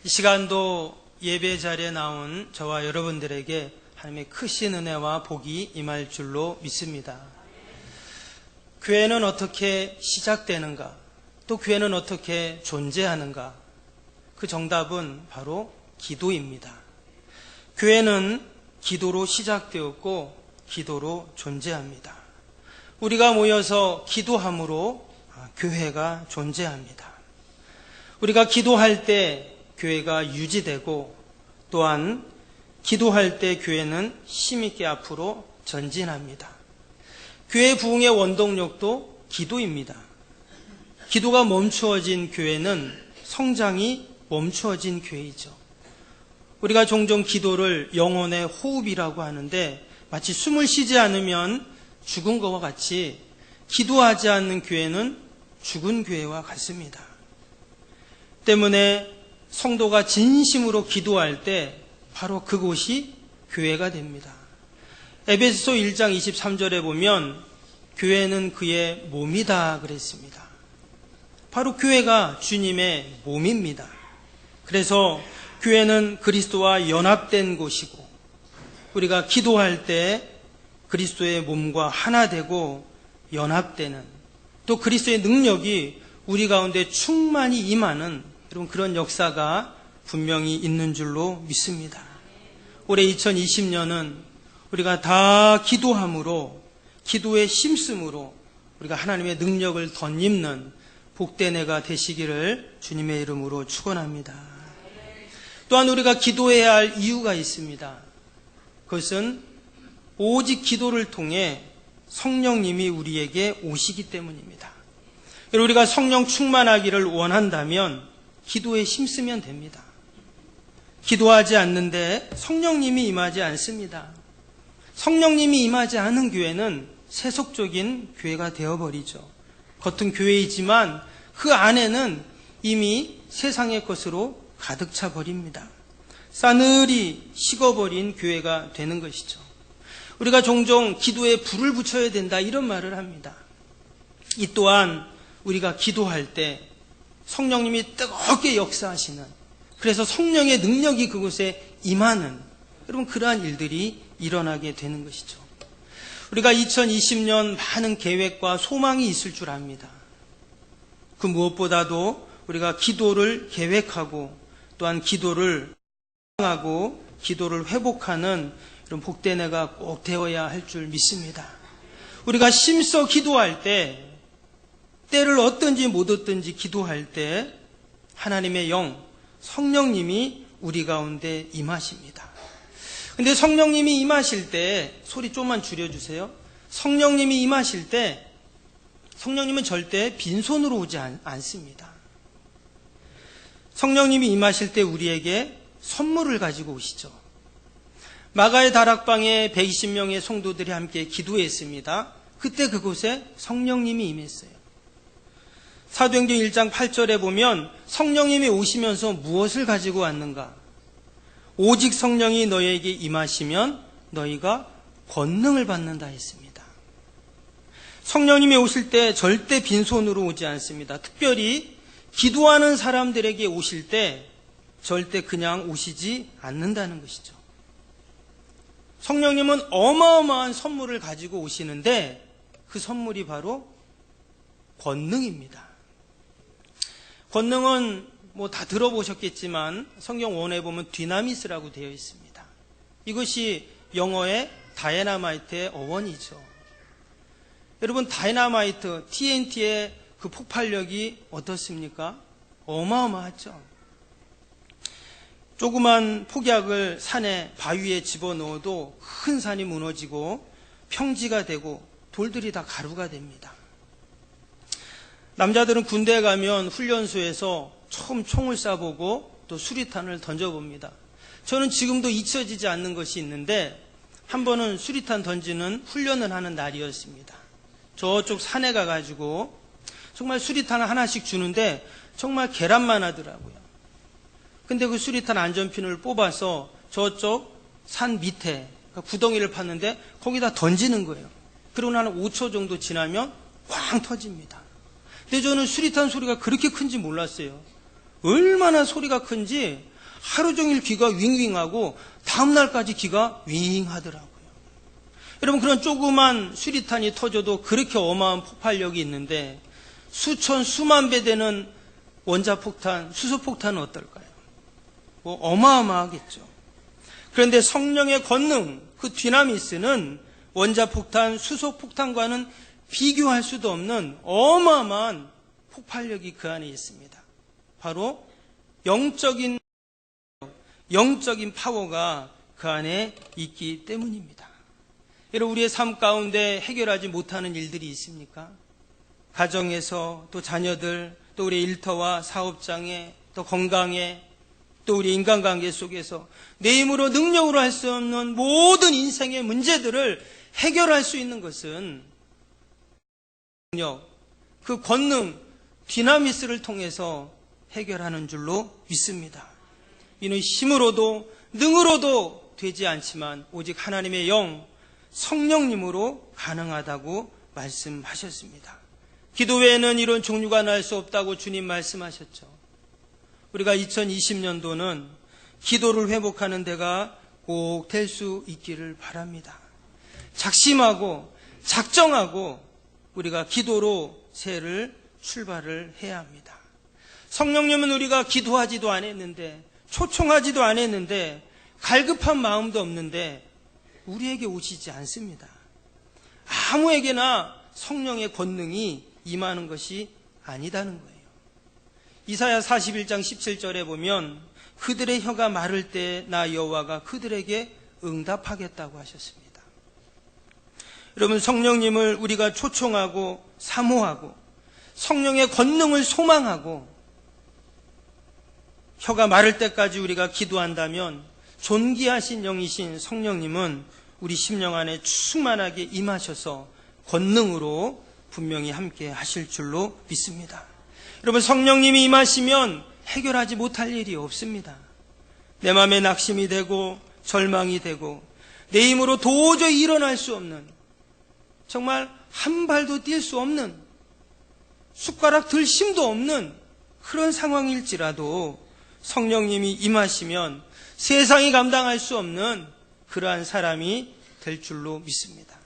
이 시간도 예배 자리에 나온 저와 여러분들에게 하나님의 크신 은혜와 복이 임할 줄로 믿습니다. 교회는 어떻게 시작되는가? 또 교회는 어떻게 존재하는가? 그 정답은 바로 기도입니다. 교회는 기도로 시작되었고 기도로 존재합니다. 우리가 모여서 기도함으로 교회가 존재합니다. 우리가 기도할 때 교회가 유지되고 또한 기도할 때 교회는 힘있게 앞으로 전진합니다. 교회 부흥의 원동력도 기도입니다. 기도가 멈추어진 교회는 성장이 멈추어진 교회이죠. 우리가 종종 기도를 영혼의 호흡이라고 하는데 마치 숨을 쉬지 않으면 죽은 것과 같이 기도하지 않는 교회는 죽은 교회와 같습니다. 때문에 성도가 진심으로 기도할 때 바로 그곳이 교회가 됩니다. 에베소서 1장 23절에 보면 교회는 그의 몸이다 그랬습니다. 바로 교회가 주님의 몸입니다. 그래서 교회는 그리스도와 연합된 곳이고 우리가 기도할 때 그리스도의 몸과 하나 되고 연합되는 또 그리스도의 능력이 우리 가운데 충만히 임하는 여러분 그런 역사가 분명히 있는 줄로 믿습니다. 올해 2020년은 우리가 다 기도함으로 기도에 힘쓰므로 우리가 하나님의 능력을 덧입는 복된 해가 되시기를 주님의 이름으로 축원합니다. 또한 우리가 기도해야 할 이유가 있습니다. 그것은 오직 기도를 통해 성령님이 우리에게 오시기 때문입니다. 우리가 성령 충만하기를 원한다면 기도에 힘쓰면 됩니다. 기도하지 않는데 성령님이 임하지 않습니다. 성령님이 임하지 않은 교회는 세속적인 교회가 되어버리죠. 겉은 교회이지만 그 안에는 이미 세상의 것으로 가득 차 버립니다. 싸늘히 식어버린 교회가 되는 것이죠. 우리가 종종 기도에 불을 붙여야 된다 이런 말을 합니다. 이 또한 우리가 기도할 때 성령님이 뜨겁게 역사하시는 그래서 성령의 능력이 그곳에 임하는 여러분 그러한 일들이 일어나게 되는 것이죠. 우리가 2020년 많은 계획과 소망이 있을 줄 압니다. 그 무엇보다도 우리가 기도를 계획하고 또한 기도를 하고 기도를 회복하는 이런 복된 해가 꼭 되어야 할 줄 믿습니다. 우리가 힘써 기도할 때 때를 얻든지 못 얻든지 기도할 때 하나님의 영, 성령님이 우리 가운데 임하십니다. 근데 성령님이 임하실 때 소리 좀만 줄여주세요. 성령님이 임하실 때 성령님은 절대 빈손으로 오지 않습니다. 성령님이 임하실 때 우리에게 선물을 가지고 오시죠. 마가의 다락방에 120명의 성도들이 함께 기도했습니다. 그때 그곳에 성령님이 임했어요. 사도행전 1장 8절에 보면 성령님이 오시면서 무엇을 가지고 왔는가? 오직 성령이 너희에게 임하시면 너희가 권능을 받는다 했습니다. 성령님이 오실 때 절대 빈손으로 오지 않습니다. 특별히 기도하는 사람들에게 오실 때 절대 그냥 오시지 않는다는 것이죠. 성령님은 어마어마한 선물을 가지고 오시는데 그 선물이 바로 권능입니다. 권능은 다 들어보셨겠지만 성경 원어에 보면 디나미스라고 되어 있습니다. 이것이 영어의 다이나마이트의 어원이죠. 여러분 다이나마이트, TNT의 그 폭발력이 어떻습니까? 어마어마하죠. 조그만 폭약을 산에 바위에 집어넣어도 큰 산이 무너지고 평지가 되고 돌들이 다 가루가 됩니다. 남자들은 군대에 가면 훈련소에서 처음 총을 쏴보고 또 수리탄을 던져봅니다. 저는 지금도 잊혀지지 않는 것이 있는데 한 번은 수리탄 던지는 훈련을 하는 날이었습니다. 저쪽 산에 가가지고 정말 수리탄을 하나씩 주는데 정말 계란만 하더라고요. 근데 그 수리탄 안전핀을 뽑아서 저쪽 산 밑에 구덩이를 팠는데 거기다 던지는 거예요. 그러고 한 5초 정도 지나면 꽝 터집니다. 근데 저는 수리탄 소리가 그렇게 큰지 몰랐어요. 얼마나 소리가 큰지 하루 종일 귀가 윙윙하고 다음날까지 귀가 윙하더라고요. 여러분, 그런 조그만 수리탄이 터져도 그렇게 어마어마한 폭발력이 있는데 수천 수만 배 되는 원자폭탄, 수소폭탄은 어떨까요? 뭐 어마어마하겠죠. 그런데 성령의 권능, 그 디나미스는 원자폭탄, 수소폭탄과는 비교할 수도 없는 어마어마한 폭발력이 그 안에 있습니다. 바로 영적인 파워가 그 안에 있기 때문입니다. 여러분, 우리의 삶 가운데 해결하지 못하는 일들이 있습니까? 가정에서, 또 자녀들, 또 우리의 일터와 사업장에, 또 건강에, 또 우리 인간관계 속에서 내 힘으로 능력으로 할 수 없는 모든 인생의 문제들을 해결할 수 있는 것은 능력, 그 권능, 디나미스를 통해서 해결하는 줄로 믿습니다. 이는 힘으로도 능으로도 되지 않지만 오직 하나님의 영, 성령님으로 가능하다고 말씀하셨습니다. 기도 외에는 이런 종류가 날 수 없다고 주님 말씀하셨죠. 우리가 2020년도는 기도를 회복하는 데가 꼭 될 수 있기를 바랍니다. 작심하고 작정하고 우리가 기도로 새해를 출발을 해야 합니다. 성령님은 우리가 기도하지도 않았는데, 초청하지도 않았는데, 갈급한 마음도 없는데 우리에게 오시지 않습니다. 아무에게나 성령의 권능이 임하는 것이 아니다는 거예요. 이사야 41장 17절에 보면 그들의 혀가 마를 때 나 여호와가 그들에게 응답하겠다고 하셨습니다. 여러분, 성령님을 우리가 초청하고 사모하고 성령의 권능을 소망하고 혀가 마를 때까지 우리가 기도한다면 존귀하신 영이신 성령님은 우리 심령 안에 충만하게 임하셔서 권능으로 분명히 함께 하실 줄로 믿습니다. 여러분, 성령님이 임하시면 해결하지 못할 일이 없습니다. 내 마음에 낙심이 되고 절망이 되고 내 힘으로 도저히 일어날 수 없는, 정말 한 발도 뛸 수 없는, 숟가락 들 힘도 없는 그런 상황일지라도 성령님이 임하시면 세상이 감당할 수 없는 그러한 사람이 될 줄로 믿습니다.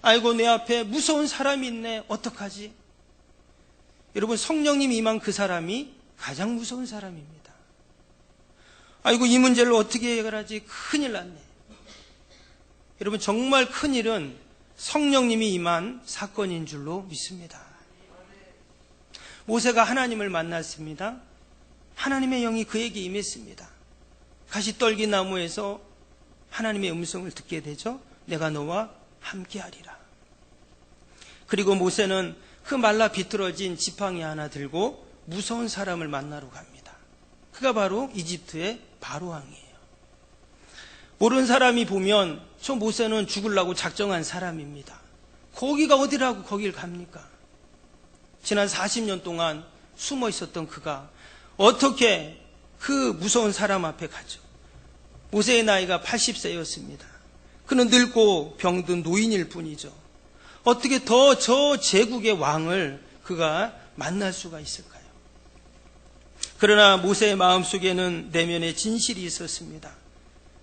아이고, 내 앞에 무서운 사람이 있네, 어떡하지? 여러분, 성령님이 임한 그 사람이 가장 무서운 사람입니다. 아이고, 이 문제를 어떻게 해결하지? 큰일 났네. 여러분, 정말 큰일은 성령님이 임한 사건인 줄로 믿습니다. 모세가 하나님을 만났습니다. 하나님의 영이 그에게 임했습니다. 가시떨기 나무에서 하나님의 음성을 듣게 되죠. 내가 너와 함께하리라. 그리고 모세는 그 말라 비틀어진 지팡이 하나 들고 무서운 사람을 만나러 갑니다. 그가 바로 이집트의 바로왕이에요. 모르는 사람이 보면 저 모세는 죽으려고 작정한 사람입니다. 거기가 어디라고 거길 갑니까? 지난 40년 동안 숨어 있었던 그가 어떻게 그 무서운 사람 앞에 가죠? 모세의 나이가 80세였습니다. 그는 늙고 병든 노인일 뿐이죠. 어떻게 더 저 제국의 왕을 그가 만날 수가 있을까요? 그러나 모세의 마음속에는 내면의 진실이 있었습니다.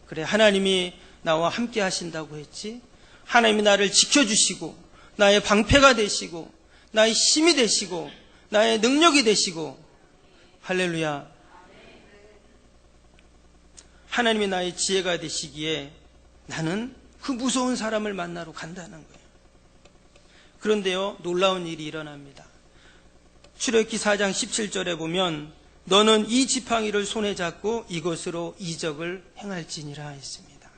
그래, 하나님이 나와 함께 하신다고 했지, 하나님이 나를 지켜주시고 나의 방패가 되시고 나의 힘이 되시고 나의 능력이 되시고, 할렐루야, 하나님이 나의 지혜가 되시기에 나는 그 무서운 사람을 만나러 간다는 거예요. 그런데요, 놀라운 일이 일어납니다. 출애굽기 4장 17절에 보면 너는 이 지팡이를 손에 잡고 이것으로 이적을 행할지니라 했습니다.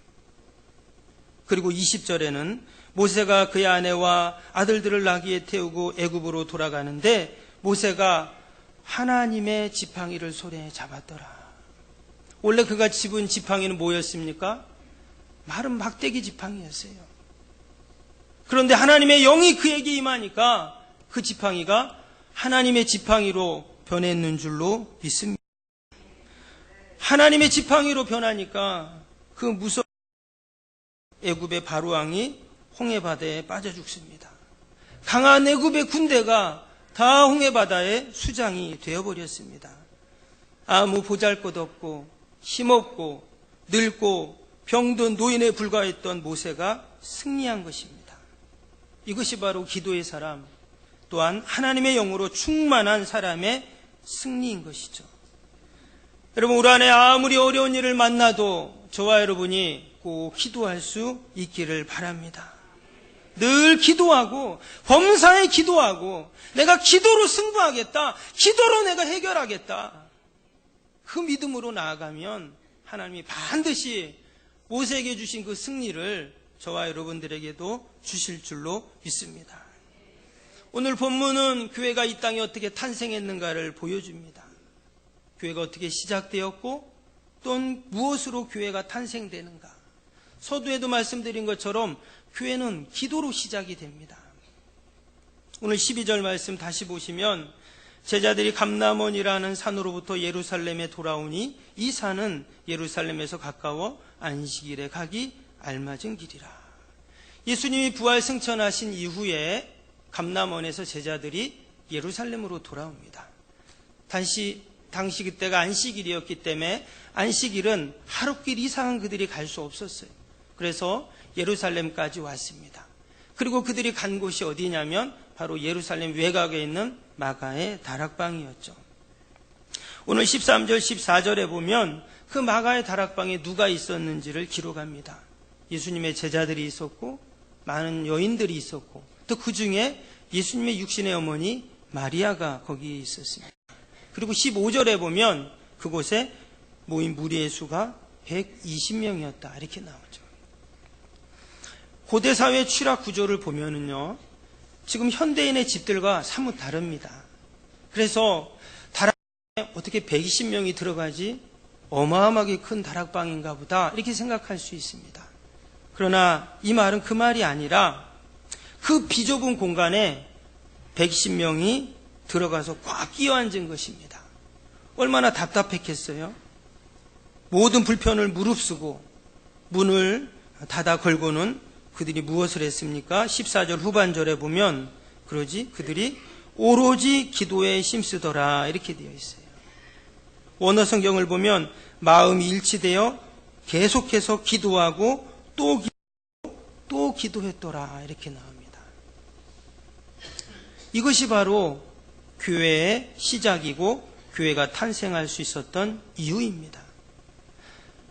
그리고 20절에는 모세가 그의 아내와 아들들을 나귀에 태우고 애굽으로 돌아가는데 모세가 하나님의 지팡이를 손에 잡았더라. 원래 그가 집은 지팡이는 뭐였습니까? 마른 막대기 지팡이였어요. 그런데 하나님의 영이 그에게 임하니까 그 지팡이가 하나님의 지팡이로 변했는 줄로 믿습니다. 하나님의 지팡이로 변하니까 그 무서운 애굽의 바로왕이 홍해바다에 빠져 죽습니다. 강한 애굽의 군대가 다 홍해바다의 수장이 되어버렸습니다. 아무 보잘것없고 힘없고 늙고 병든 노인에 불과했던 모세가 승리한 것입니다. 이것이 바로 기도의 사람, 또한 하나님의 영으로 충만한 사람의 승리인 것이죠. 여러분, 올 한해 아무리 어려운 일을 만나도 저와 여러분이 꼭 기도할 수 있기를 바랍니다. 늘 기도하고 범사에 기도하고 내가 기도로 승부하겠다, 기도로 내가 해결하겠다, 그 믿음으로 나아가면 하나님이 반드시 모세에게 주신 그 승리를 저와 여러분들에게도 주실 줄로 믿습니다. 오늘 본문은 교회가 이 땅에 어떻게 탄생했는가를 보여줍니다. 교회가 어떻게 시작되었고 또 무엇으로 교회가 탄생되는가. 서두에도 말씀드린 것처럼 교회는 기도로 시작이 됩니다. 오늘 12절 말씀 다시 보시면 제자들이 감람원이라는 산으로부터 예루살렘에 돌아오니 이 산은 예루살렘에서 가까워 안식일에 가기 알맞은 길이라. 예수님이 부활 승천하신 이후에 감람원에서 제자들이 예루살렘으로 돌아옵니다. 당시 그때가 안식일이었기 때문에 안식일은 하루길 이상은 그들이 갈 수 없었어요. 그래서 예루살렘까지 왔습니다. 그리고 그들이 간 곳이 어디냐면 바로 예루살렘 외곽에 있는 마가의 다락방이었죠. 오늘 13절 14절에 보면 그 마가의 다락방에 누가 있었는지를 기록합니다. 예수님의 제자들이 있었고 많은 여인들이 있었고 또 그 중에 예수님의 육신의 어머니 마리아가 거기에 있었습니다. 그리고 15절에 보면 그곳에 모인 무리의 수가 120명이었다 이렇게 나오죠. 고대 사회 취락 구조를 보면은요, 지금 현대인의 집들과 사뭇 다릅니다. 그래서 다락방에 어떻게 120명이 들어가지? 어마어마하게 큰 다락방인가 보다 이렇게 생각할 수 있습니다. 그러나 이 말은 그 말이 아니라 그 비좁은 공간에 120명이 들어가서 꽉 끼어 앉은 것입니다. 얼마나 답답했겠어요? 모든 불편을 무릅쓰고 문을 닫아 걸고는 그들이 무엇을 했습니까? 14절 후반절에 보면 그들이 오로지 기도에 힘쓰더라 이렇게 되어 있어요. 원어 성경을 보면 마음이 일치되어 계속해서 기도하고 또 기도했더라 이렇게 나옵니다. 이것이 바로 교회의 시작이고 교회가 탄생할 수 있었던 이유입니다.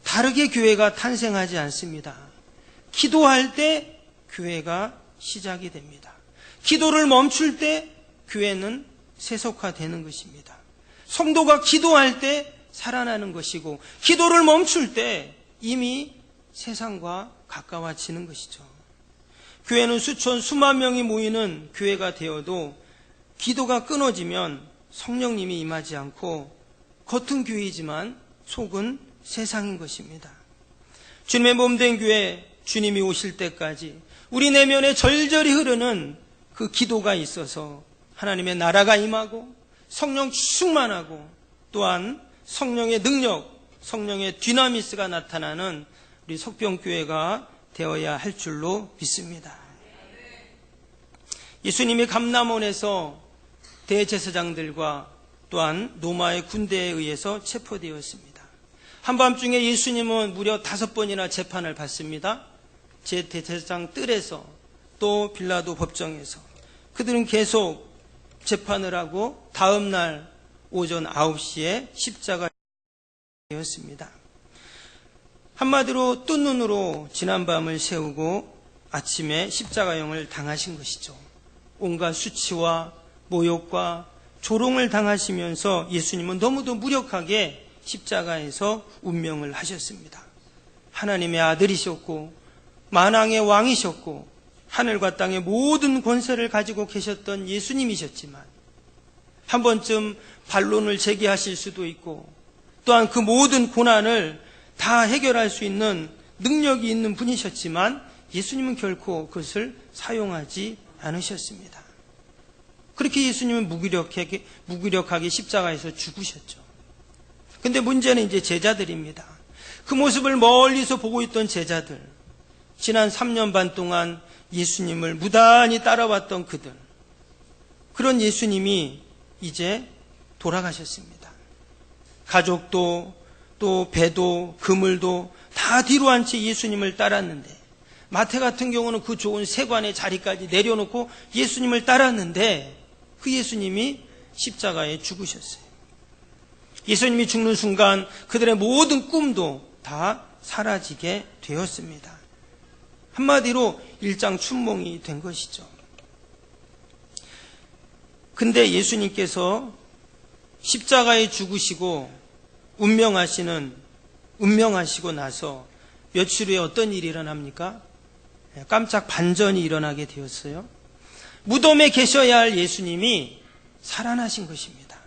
다르게 교회가 탄생하지 않습니다. 기도할 때 교회가 시작이 됩니다. 기도를 멈출 때 교회는 세속화되는 것입니다. 성도가 기도할 때 살아나는 것이고 기도를 멈출 때 이미 세상과 가까워지는 것이죠. 교회는 수천 수만 명이 모이는 교회가 되어도 기도가 끊어지면 성령님이 임하지 않고 겉은 교회이지만 속은 세상인 것입니다. 주님의 몸된 교회, 주님이 오실 때까지 우리 내면에 절절히 흐르는 그 기도가 있어서 하나님의 나라가 임하고 성령 충만하고 또한 성령의 능력, 성령의 디나미스가 나타나는 우리 석병교회가 되어야 할 줄로 믿습니다. 예수님이 감람원에서 대제사장들과 또한 로마의 군대에 의해서 체포되었습니다. 한밤중에 예수님은 무려 5번이나 재판을 받습니다. 대제사장 뜰에서 또 빌라도 법정에서 그들은 계속 재판을 하고 다음 날 오전 9시에 십자가에 되었습니다. 한마디로 뜬 눈으로 지난 밤을 새우고 아침에 십자가형을 당하신 것이죠. 온갖 수치와 모욕과 조롱을 당하시면서 예수님은 너무도 무력하게 십자가에서 운명을 하셨습니다. 하나님의 아들이셨고 만왕의 왕이셨고 하늘과 땅의 모든 권세를 가지고 계셨던 예수님이셨지만 한 번쯤 반론을 제기하실 수도 있고 또한 그 모든 고난을 다 해결할 수 있는 능력이 있는 분이셨지만 예수님은 결코 그것을 사용하지 않으셨습니다. 그렇게 예수님은 무기력하게 십자가에서 죽으셨죠. 근데 문제는 이제 제자들입니다. 그 모습을 멀리서 보고 있던 제자들, 지난 3년 반 동안 예수님을 무단히 따라왔던 그들, 그런 예수님이 이제 돌아가셨습니다. 가족도 또 배도 그물도 다 뒤로 한 채 예수님을 따랐는데, 마태 같은 경우는 그 좋은 세관의 자리까지 내려놓고 예수님을 따랐는데 그 예수님이 십자가에 죽으셨어요. 예수님이 죽는 순간 그들의 모든 꿈도 다 사라지게 되었습니다. 한마디로 일장춘몽이 된 것이죠. 근데 예수님께서 십자가에 죽으시고 운명하시고 나서 며칠 후에 어떤 일이 일어납니까? 깜짝 반전이 일어나게 되었어요. 무덤에 계셔야 할 예수님이 살아나신 것입니다.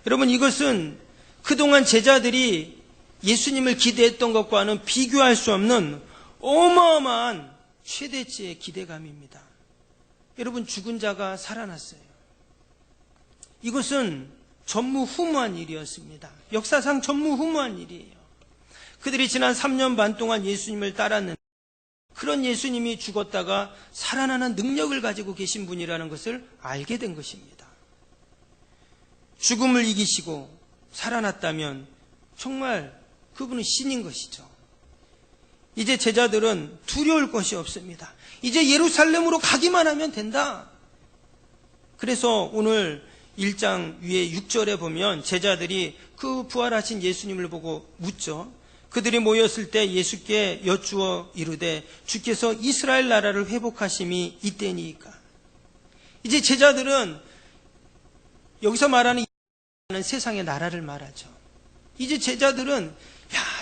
여러분, 이것은 그동안 제자들이 예수님을 기대했던 것과는 비교할 수 없는 어마어마한 최대치의 기대감입니다. 여러분, 죽은 자가 살아났어요. 이것은 전무후무한 일이었습니다. 역사상 전무후무한 일이에요. 그들이 지난 3년 반 동안 예수님을 따랐는데 그런 예수님이 죽었다가 살아나는 능력을 가지고 계신 분이라는 것을 알게 된 것입니다. 죽음을 이기시고 살아났다면 정말 그분은 신인 것이죠. 이제 제자들은 두려울 것이 없습니다. 이제 예루살렘으로 가기만 하면 된다. 그래서 오늘 1장 위에 6절에 보면 제자들이 그 부활하신 예수님을 보고 묻죠. 그들이 모였을 때 예수께 여쭈어 이르되 주께서 이스라엘 나라를 회복하심이 이때니이까. 이제 제자들은 여기서 말하는 세상의 나라를 말하죠. 이제 제자들은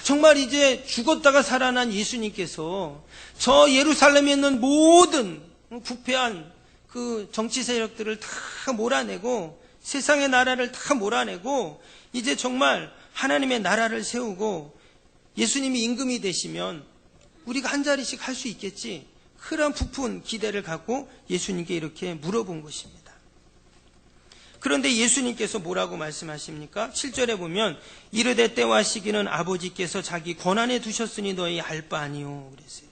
정말 이제 죽었다가 살아난 예수님께서 저 예루살렘에 있는 모든 부패한 그 정치 세력들을 다 몰아내고 세상의 나라를 다 몰아내고 이제 정말 하나님의 나라를 세우고 예수님이 임금이 되시면 우리가 한 자리씩 할 수 있겠지. 그런 부푼 기대를 갖고 예수님께 이렇게 물어본 것입니다. 그런데 예수님께서 뭐라고 말씀하십니까? 7절에 보면 이르되 때와 시기는 아버지께서 자기 권한에 두셨으니 너희 알 바 아니오 그랬어요.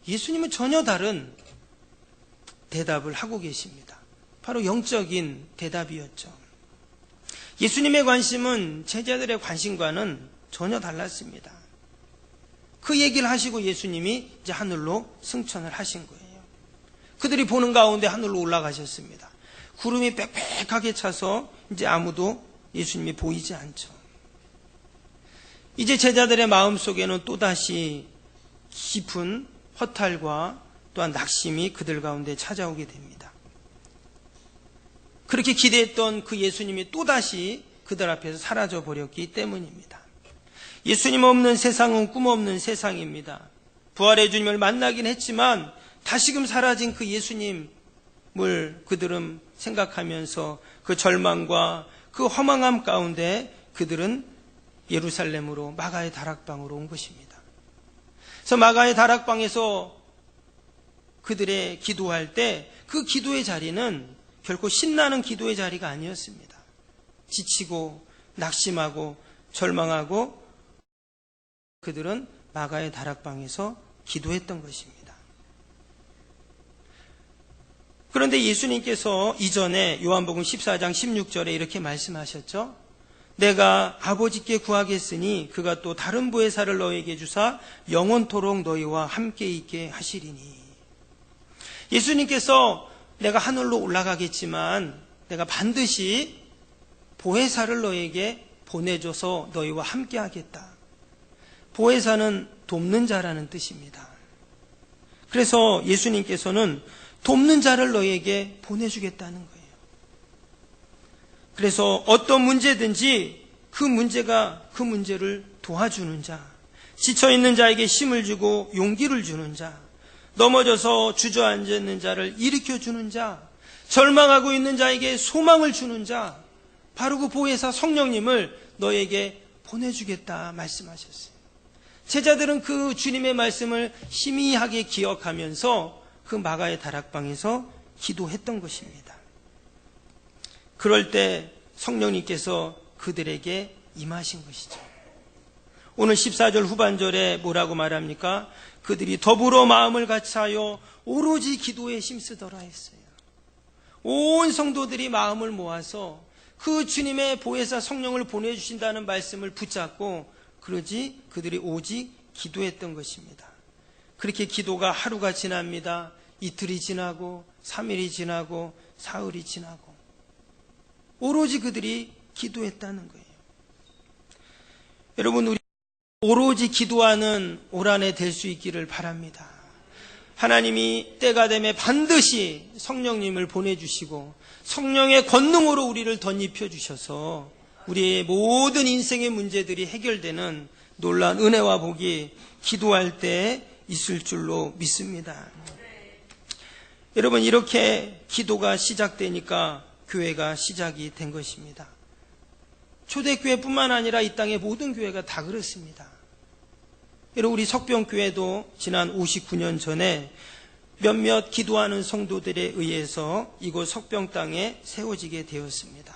예수님은 전혀 다른 대답을 하고 계십니다. 바로 영적인 대답이었죠. 예수님의 관심은 제자들의 관심과는 전혀 달랐습니다. 그 얘기를 하시고 예수님이 이제 하늘로 승천을 하신 거예요. 그들이 보는 가운데 하늘로 올라가셨습니다. 구름이 빽빽하게 차서 이제 아무도 예수님이 보이지 않죠. 이제 제자들의 마음속에는 또다시 깊은 허탈과 또한 낙심이 그들 가운데 찾아오게 됩니다. 그렇게 기대했던 그 예수님이 또다시 그들 앞에서 사라져 버렸기 때문입니다. 예수님 없는 세상은 꿈 없는 세상입니다. 부활의 주님을 만나긴 했지만 다시금 사라진 그 예수님을 그들은 생각하면서 그 절망과 그 허망함 가운데 그들은 예루살렘으로 마가의 다락방으로 온 것입니다. 그래서 마가의 다락방에서 그들의 기도할 때 그 기도의 자리는 결코 신나는 기도의 자리가 아니었습니다. 지치고 낙심하고 절망하고 그들은 마가의 다락방에서 기도했던 것입니다. 그런데 예수님께서 이전에 요한복음 14장 16절에 이렇게 말씀하셨죠. 내가 아버지께 구하겠으니 그가 또 다른 보혜사를 너에게 주사 영원토록 너희와 함께 있게 하시리니. 예수님께서 내가 하늘로 올라가겠지만 내가 반드시 보혜사를 너에게 보내줘서 너희와 함께 하겠다. 보혜사는 돕는 자라는 뜻입니다. 그래서 예수님께서는 돕는 자를 너희에게 보내주겠다는 거예요. 그래서 어떤 문제든지 그 문제를 도와주는 자, 지쳐있는 자에게 힘을 주고 용기를 주는 자, 넘어져서 주저앉는 자를 일으켜주는 자, 절망하고 있는 자에게 소망을 주는 자, 바로 그 보혜사 성령님을 너에게 보내주겠다 말씀하셨어요. 제자들은 그 주님의 말씀을 희미하게 기억하면서 그 마가의 다락방에서 기도했던 것입니다. 그럴 때 성령님께서 그들에게 임하신 것이죠. 오늘 14절 후반절에 뭐라고 말합니까? 그들이 더불어 마음을 같이하여 오로지 기도에 힘쓰더라 했어요. 온 성도들이 마음을 모아서 그 주님의 보혜사 성령을 보내주신다는 말씀을 붙잡고 그러지 그들이 오직 기도했던 것입니다. 그렇게 기도가 하루가 지납니다. 이틀이 지나고 3일이 지나고 사흘이 지나고 오로지 그들이 기도했다는 거예요. 여러분, 우리 오로지 기도하는 올 한 해 될 수 있기를 바랍니다. 하나님이 때가 되면 반드시 성령님을 보내주시고 성령의 권능으로 우리를 덧입혀 주셔서 우리의 모든 인생의 문제들이 해결되는 놀라운 은혜와 복이 기도할 때 있을 줄로 믿습니다. 여러분, 이렇게 기도가 시작되니까 교회가 시작이 된 것입니다. 초대교회뿐만 아니라 이 땅의 모든 교회가 다 그렇습니다. 여러분, 우리 석병교회도 지난 59년 전에 몇몇 기도하는 성도들에 의해서 이곳 석병 땅에 세워지게 되었습니다.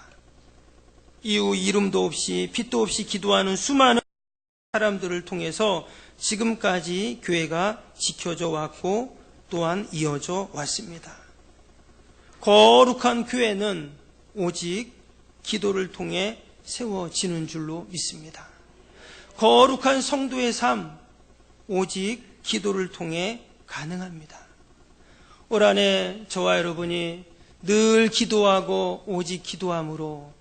이후 이름도 없이 빛도 없이 기도하는 수많은 사람들을 통해서 지금까지 교회가 지켜져 왔고 또한 이어져 왔습니다. 거룩한 교회는 오직 기도를 통해 세워지는 줄로 믿습니다. 거룩한 성도의 삶 오직 기도를 통해 가능합니다. 올 한 해 저와 여러분이 늘 기도하고 오직 기도함으로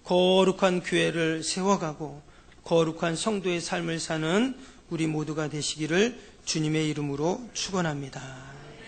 거룩한 교회를 세워가고 거룩한 성도의 삶을 사는 우리 모두가 되시기를 주님의 이름으로 축원합니다.